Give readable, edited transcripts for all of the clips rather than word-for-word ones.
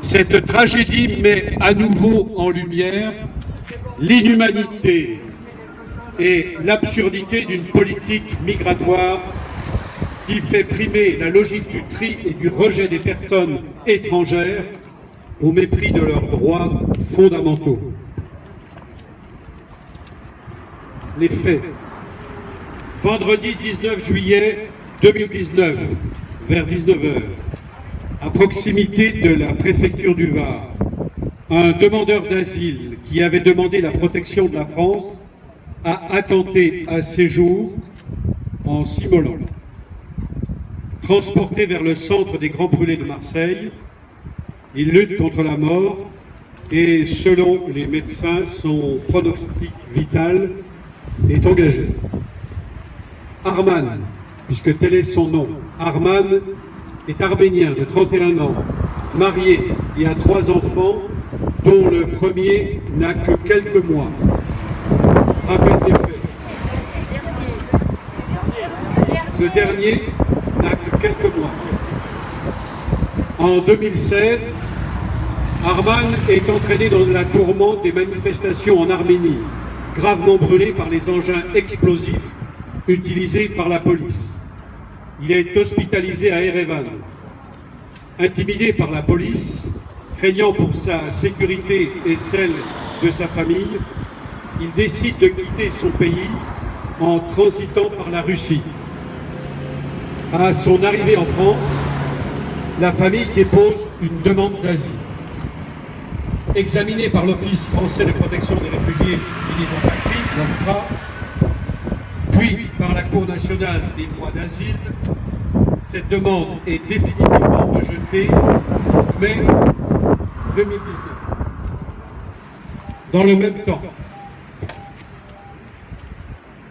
Cette tragédie met à nouveau en lumière l'inhumanité et l'absurdité d'une politique migratoire qui fait primer la logique du tri et du rejet des personnes étrangères au mépris de leurs droits fondamentaux. Les faits. Vendredi 19 juillet 2019, vers 19h, à proximité de la préfecture du Var, un demandeur d'asile qui avait demandé la protection de la France a attenté à ses jours en s'immolant. Transporté vers le centre des Grands Brûlés de Marseille, il lutte contre la mort et, selon les médecins, son pronostic vital est engagé. Arman, puisque tel est son nom, Arman est arménien de 31 ans, marié et a 3 enfants, dont le premier n'a que quelques mois. Rappel des faits. Le dernier n'a que quelques mois. En 2016, Arman est entraîné dans la tourmente des manifestations en Arménie, gravement brûlées par les engins explosifs utilisés par la police. Il est hospitalisé à Erevan. Intimidé par la police, craignant pour sa sécurité et celle de sa famille, il décide de quitter son pays en transitant par la Russie. À son arrivée en France, la famille dépose une demande d'asile. Examinée par l'Office français de protection des réfugiés et des apatrides, l'OFPRA, puis par la Cour nationale des droits d'asile, cette demande est définitivement rejetée en mai 2019. Dans le même temps,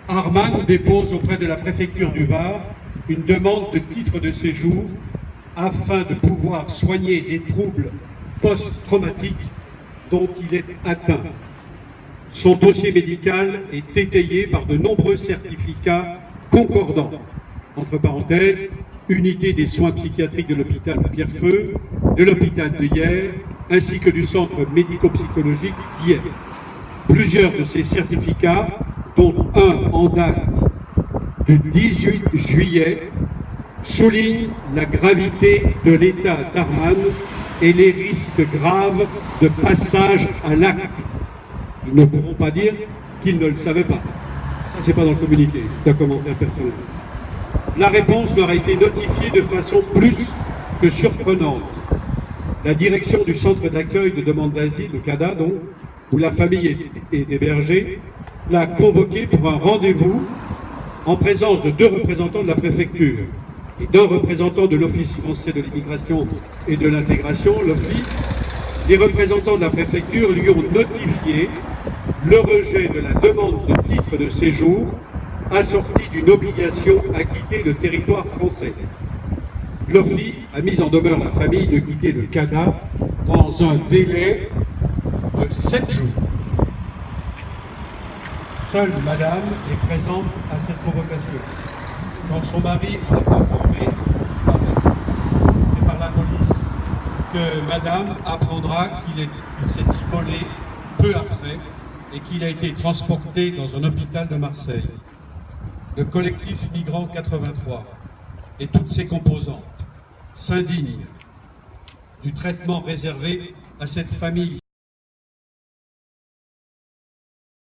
Arman dépose auprès de la préfecture du Var une demande de titre de séjour afin de pouvoir soigner les troubles post-traumatiques dont il est atteint. Son dossier médical est étayé par de nombreux certificats concordants, entre parenthèses, unité des soins psychiatriques de l'hôpital de Pierrefeu, de l'hôpital de Hyères, ainsi que du centre médico-psychologique d'Hyères. Plusieurs de ces certificats, dont un en date du 18 juillet, soulignent la gravité de l'état d'Arman et les risques graves de passage à l'acte. Ils ne pourront pas dire qu'ils ne le savaient pas. Ça, c'est pas dans le communiqué, c'est un commentaire personnel. La réponse leur a été notifiée de façon plus que surprenante. La direction du centre d'accueil de demande d'asile, le CADA, donc, où la famille est hébergée, l'a convoqué pour un rendez-vous en présence de 2 représentants de la préfecture et d'un représentant de l'Office français de l'immigration et de l'intégration, l'OFII. Les représentants de la préfecture lui ont notifié le rejet de la demande de titre de séjour assorti d'une obligation à quitter le territoire français. L'OFII a mis en demeure la famille de quitter le CADA dans un délai de 7 jours. Seule madame est présente à cette convocation. Quand son mari en est informé, c'est par la police que madame apprendra qu'il s'est immolé peu après et qu'il a été transporté dans un hôpital de Marseille. Le collectif Migrants 83 et toutes ses composantes s'indignent du traitement réservé à cette famille